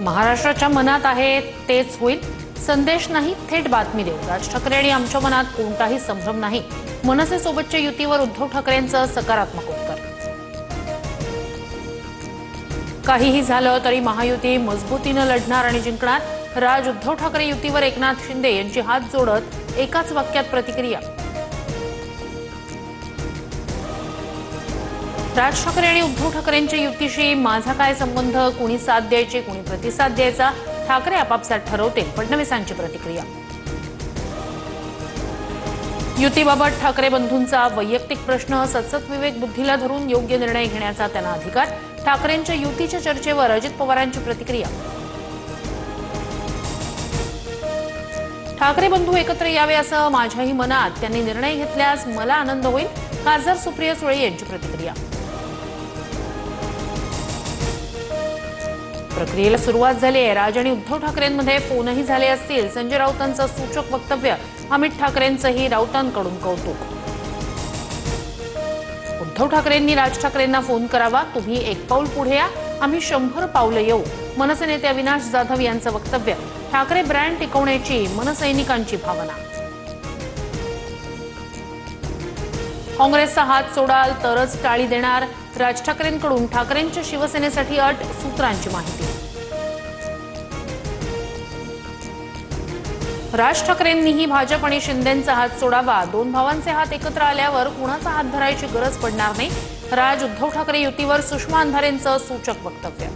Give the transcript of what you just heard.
महाराष्ट्राच्या मनात आहे तेच होईल, संदेश नाही थेट बातमी देऊ। राज ठाकरे आणि आमच्या मनात कोणताही संभ्रम नाही, मनसे सोबतच्या युतीवर उद्धव ठाकरेंचं सकारात्मक उत्तर। काहीही झालं तरी महायुती मजबूतीने लढणार आणि जिंकणार। राज उद्धव ठाकरे युतीवर एकनाथ शिंदे यांची हात जोडत एकाच वाक्यात प्रतिक्रिया। राज ठाकरे आणि उद्धव ठाकरेंच्या युतीशी माझा काय संबंध, कुणी साथ द्यायची कुणी प्रतिसाद द्यायचा, ठाकरे आपापसात ठरवतील, फडणवीसांची प्रतिक्रिया। युतीबाबत ठाकरे बंधूंचा वैयक्तिक प्रश्न, सतत विवेक बुद्धीला धरून योग्य निर्णय घेण्याचा त्यांना अधिकार। ठाकरेंच्या युतीच्या चर्चेवर अजित पवारांची प्रतिक्रिया। ठाकरे बंधू एकत्र यावे असं माझ्याही मनात, त्यांनी निर्णय घेतल्यास मला आनंद होईल, खासदार सुप्रिया सुळे यांची प्रतिक्रिया। प्रक्रियेला सुरुवात झाली आहे। राज आणि उद्धव ठाकरेंमध्ये फोनही झाले असतील। संजय राऊतांचं सूचक वक्तव्य, अमित ठाकरेंचंही राऊतांकडून कौतुक। उद्धव ठाकरेंनी राज ठाकरेंना फोन करावा, तुम्ही एक पाऊल पुढे या, आम्ही 100 पावलं येऊ। मनसे नेते अविनाश जाधव यांचं वक्तव्य, ठाकरे ब्रँड टिकवण्याची मनसैनिकांची भावना। काँग्रेसचा हात सोडाल तरच टाळी देणार, राज ठाकरेंकडून ठाकरेंच्या शिवसेनेसाठी अट, सूत्रांची माहिती। राज ठाकरेंनीही भाजप आणि शिंदेंचा हात सोडावा, दोन भावांचे हात एकत्र आल्यावर कुणाचा हात धरायची गरज पडणार नाही। राज उद्धव ठाकरे युतीवर सुषमा अंधारेंचं सूचक वक्तव्य।